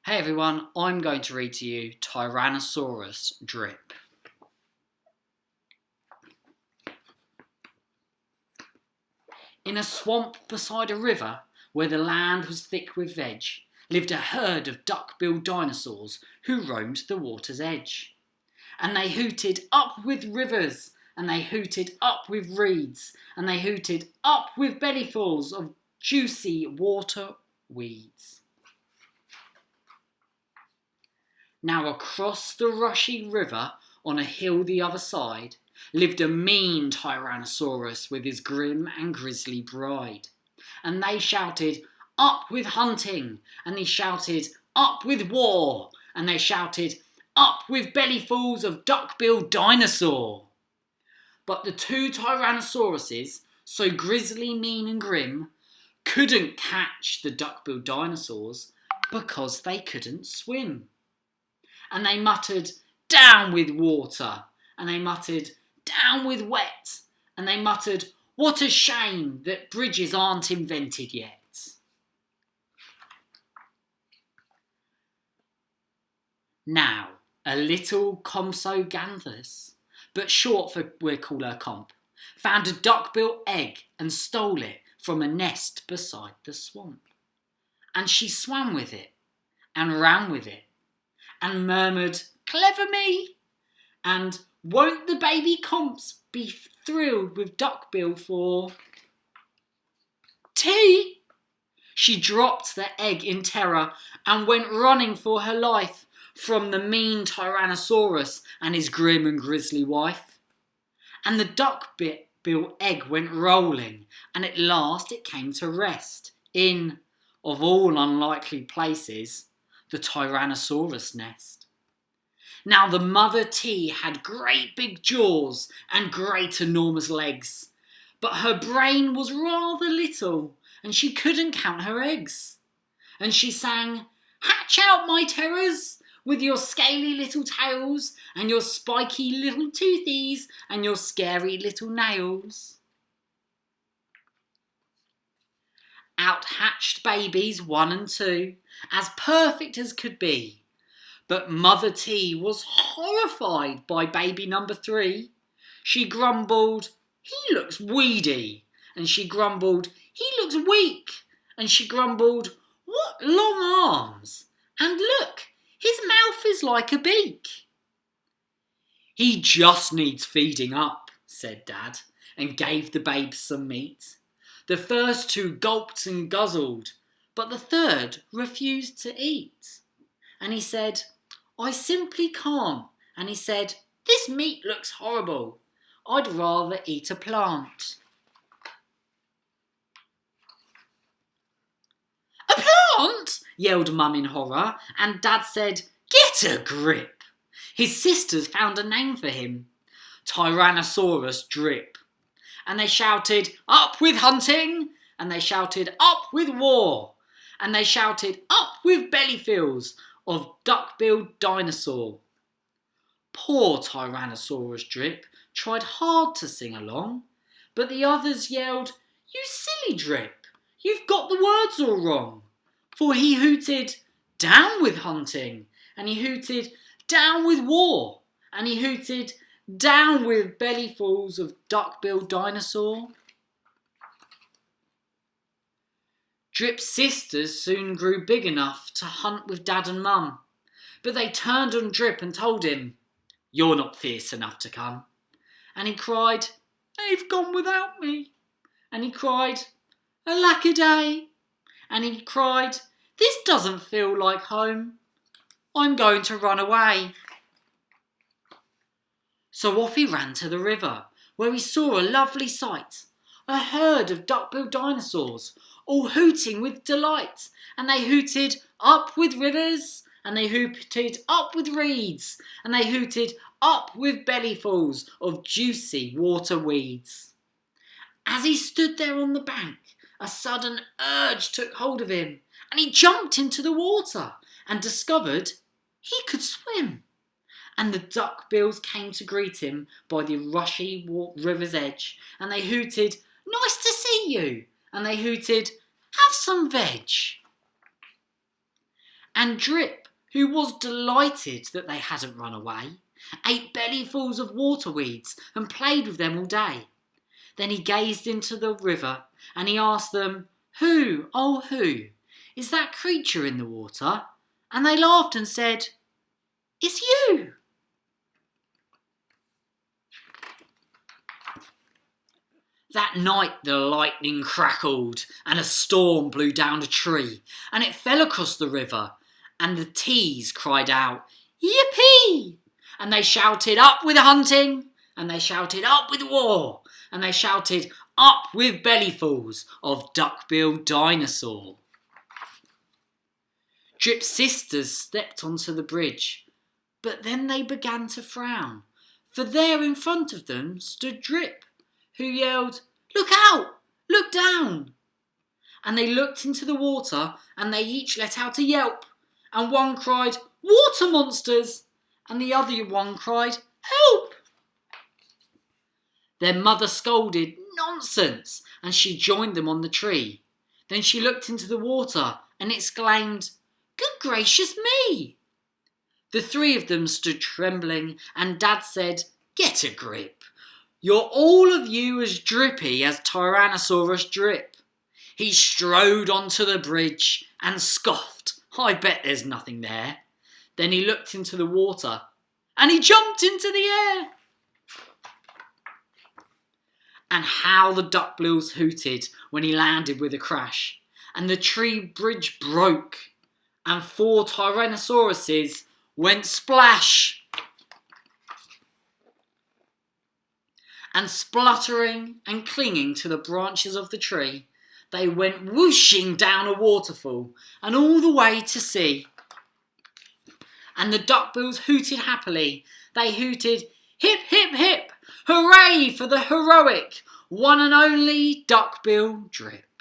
Hey everyone, I'm going to read to you Tyrannosaurus Drip. In a swamp beside a river, where the land was thick with veg, lived a herd of duck-billed dinosaurs who roamed the water's edge. And they hooted up with rivers, and they hooted up with reeds, and they hooted up with bellyfuls of juicy water weeds. Now across the rushy river, on a hill the other side, lived a mean Tyrannosaurus with his grim and grisly bride. And they shouted, "Up with hunting!" And they shouted, "Up with war!" And they shouted, "Up with bellyfuls of duck-billed dinosaur!" But the two Tyrannosauruses, so grisly, mean and grim, couldn't catch the duck-billed dinosaurs because they couldn't swim. And they muttered, "Down with water!" And they muttered, "Down with wet!" And they muttered, "What a shame that bridges aren't invented yet." Now, a little Compsognathus, but short for we'll call her Comp, found a duck-billed egg and stole it from a nest beside the swamp. And she swam with it, and ran with it, and murmured, "Clever me!" And won't the baby Comps be thrilled with duckbill for tea? She dropped the egg in terror and went running for her life from the mean Tyrannosaurus and his grim and grisly wife. And the duck-bill egg went rolling, and at last it came to rest in, of all unlikely places, the Tyrannosaurus nest. Now the mother T had great big jaws and great enormous legs, but her brain was rather little and she couldn't count her eggs. And she sang, "Hatch out, my terrors, with your scaly little tails and your spiky little toothies and your scary little nails." Out hatched babies 1 and 2, as perfect as could be. But Mother T was horrified by baby number 3. She grumbled, "He looks weedy." And she grumbled, "He looks weak." And she grumbled, "What long arms. And look, his mouth is like a beak." "He just needs feeding up," said Dad, and gave the babes some meat. The first 2 gulped and guzzled, but the third refused to eat. And he said, "I simply can't." And he said, "This meat looks horrible. I'd rather eat a plant." "A plant?" yelled Mum in horror, and Dad said, "Get a grip." His sisters found a name for him, Tyrannosaurus Drip. And they shouted, "Up with hunting!" And they shouted, "Up with war!" And they shouted, "Up with bellyfuls of duck-billed dinosaur." Poor Tyrannosaurus Drip tried hard to sing along, but the others yelled, "You silly Drip, you've got the words all wrong." For he hooted, "Down with hunting!" And he hooted, "Down with war!" And he hooted, "Down with bellyfuls of duck-billed dinosaur." Drip's sisters soon grew big enough to hunt with Dad and Mum, but they turned on Drip and told him, "You're not fierce enough to come." And he cried, "They've gone without me." And he cried, "Alack-a-day." And he cried, "This doesn't feel like home. I'm going to run away." So off he ran to the river, where he saw a lovely sight, a herd of duck-billed dinosaurs, all hooting with delight. And they hooted up with rivers, and they hooted up with reeds, and they hooted up with bellyfuls of juicy water weeds. As he stood there on the bank, a sudden urge took hold of him, and he jumped into the water and discovered he could swim. And the duck-bills came to greet him by the rushy river's edge, and they hooted, "Nice to see you." And they hooted, "Have some veg." And Drip, who was delighted that they hadn't run away, ate bellyfuls of water weeds and played with them all day. Then he gazed into the river and he asked them, "Who, oh who, is that creature in the water?" And they laughed and said, "It's you." That night the lightning crackled and a storm blew down a tree and it fell across the river, and the T's cried out, "Yippee!" And they shouted, "Up with hunting!" And they shouted, "Up with war!" And they shouted, "Up with bellyfuls of duck-billed dinosaur!" Drip's sisters stepped onto the bridge, but then they began to frown, for there in front of them stood Drip, who yelled, "Look out! Look down!" And they looked into the water and they each let out a yelp, and one cried, "Water monsters!" and the other one cried, "Help!" Their mother scolded, "Nonsense!" and she joined them on the tree. Then she looked into the water and exclaimed, "Good gracious me!" The three of them stood trembling and Dad said, "Get a grip. You're all of you as drippy as Tyrannosaurus Drip." He strode onto the bridge and scoffed, "I bet there's nothing there." Then he looked into the water and he jumped into the air. And how the duckbills hooted when he landed with a crash, and the tree bridge broke, and 4 Tyrannosauruses went splash. And spluttering and clinging to the branches of the tree, they went whooshing down a waterfall and all the way to sea. And the duckbills hooted happily. They hooted, "Hip, hip, hip! Hooray for the heroic, one and only duckbill Drip."